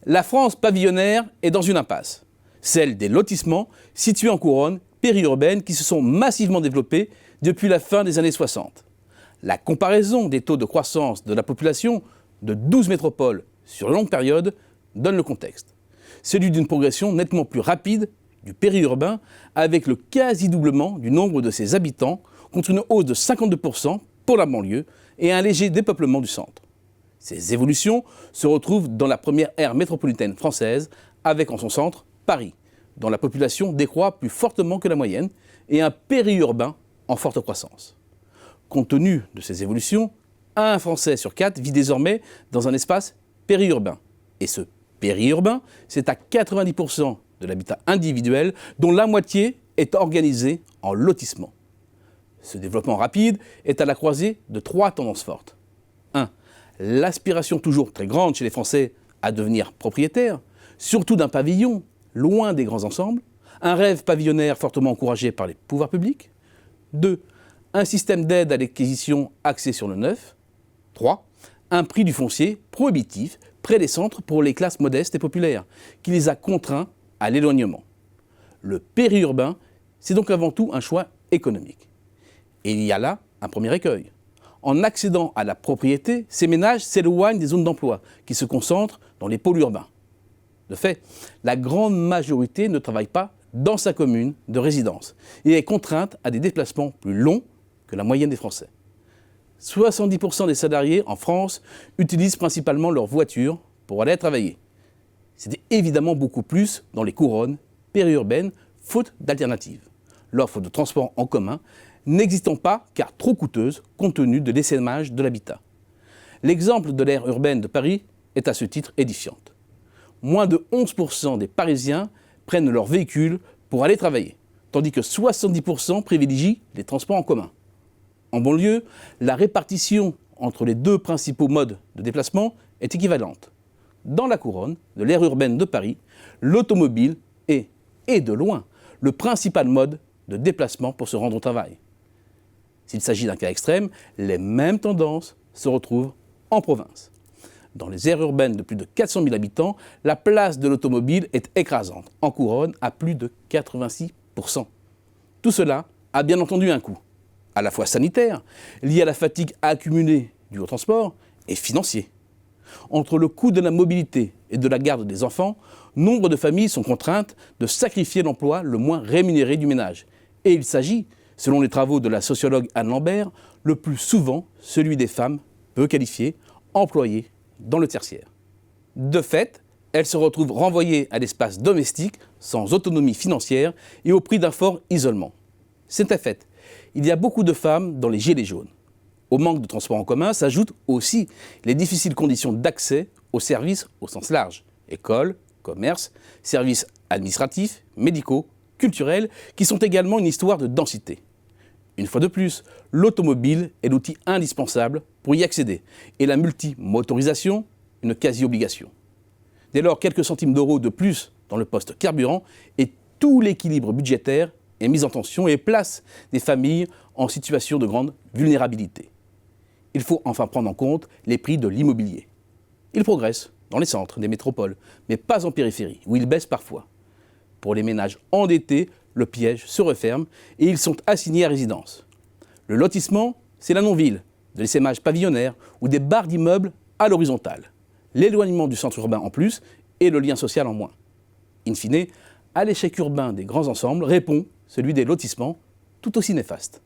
La France pavillonnaire est dans une impasse, celle des lotissements situés en couronne périurbaine qui se sont massivement développés depuis la fin des années 60. La comparaison des taux de croissance de la population de 12 métropoles sur une longue période donne le contexte. Celui d'une progression nettement plus rapide du périurbain avec le quasi-doublement du nombre de ses habitants contre une hausse de 52% pour la banlieue et un léger dépeuplement du centre. Ces évolutions se retrouvent dans la première aire métropolitaine française avec en son centre Paris, dont la population décroît plus fortement que la moyenne et un périurbain en forte croissance. Compte tenu de ces évolutions, un Français sur 4 vit désormais dans un espace périurbain. Et ce périurbain, c'est à 90% de l'habitat individuel, dont la moitié est organisé en lotissement. Ce développement rapide est à la croisée de 3 tendances fortes. 1. L'aspiration toujours très grande chez les Français à devenir propriétaires, surtout d'un pavillon, loin des grands ensembles, un rêve pavillonnaire fortement encouragé par les pouvoirs publics. 2. Un système d'aide à l'acquisition axé sur le neuf. 3. Un prix du foncier prohibitif près des centres pour les classes modestes et populaires, qui les a contraints à l'éloignement. Le périurbain, c'est donc avant tout un choix économique. Et il y a là un premier écueil. En accédant à la propriété, ces ménages s'éloignent des zones d'emploi qui se concentrent dans les pôles urbains. De fait, la grande majorité ne travaille pas dans sa commune de résidence et est contrainte à des déplacements plus longs que la moyenne des Français. 70% des salariés en France utilisent principalement leur voiture pour aller travailler. C'était évidemment beaucoup plus dans les couronnes périurbaines, faute d'alternatives. L'offre de transport en commun n'existant pas car trop coûteuse compte tenu de l'essaimage de l'habitat. L'exemple de l'aire urbaine de Paris est à ce titre édifiante. Moins de 11% des Parisiens prennent leur véhicule pour aller travailler, tandis que 70% privilégient les transports en commun. En banlieue, la répartition entre les deux principaux modes de déplacement est équivalente. Dans la couronne de l'aire urbaine de Paris, l'automobile est, et de loin, le principal mode de déplacement pour se rendre au travail. S'il s'agit d'un cas extrême, les mêmes tendances se retrouvent en province. Dans les aires urbaines de plus de 400 000 habitants, la place de l'automobile est écrasante, en couronne à plus de 86%. Tout cela a bien entendu un coût, à la fois sanitaire, lié à la fatigue accumulée due au transport, et financier. Entre le coût de la mobilité et de la garde des enfants, nombre de familles sont contraintes de sacrifier l'emploi le moins rémunéré du ménage. Et il s'agit, selon les travaux de la sociologue Anne Lambert, le plus souvent celui des femmes peu qualifiées, employées dans le tertiaire. De fait, elles se retrouvent renvoyées à l'espace domestique sans autonomie financière et au prix d'un fort isolement. C'est un fait, il y a beaucoup de femmes dans les gilets jaunes. Au manque de transport en commun s'ajoutent aussi les difficiles conditions d'accès aux services au sens large, écoles, commerces, services administratifs, médicaux, culturels, qui sont également une histoire de densité. Une fois de plus, l'automobile est l'outil indispensable pour y accéder et la multimotorisation, une quasi-obligation. Dès lors, quelques centimes d'euros de plus dans le poste carburant et tout l'équilibre budgétaire est mis en tension et place des familles en situation de grande vulnérabilité. Il faut enfin prendre en compte les prix de l'immobilier. Ils progressent dans les centres des métropoles, mais pas en périphérie, où ils baissent parfois. Pour les ménages endettés, le piège se referme et ils sont assignés à résidence. Le lotissement, c'est la non-ville, de l'essaimage pavillonnaire ou des barres d'immeubles à l'horizontale. L'éloignement du centre urbain en plus et le lien social en moins. In fine, à l'échec urbain des grands ensembles répond celui des lotissements tout aussi néfastes.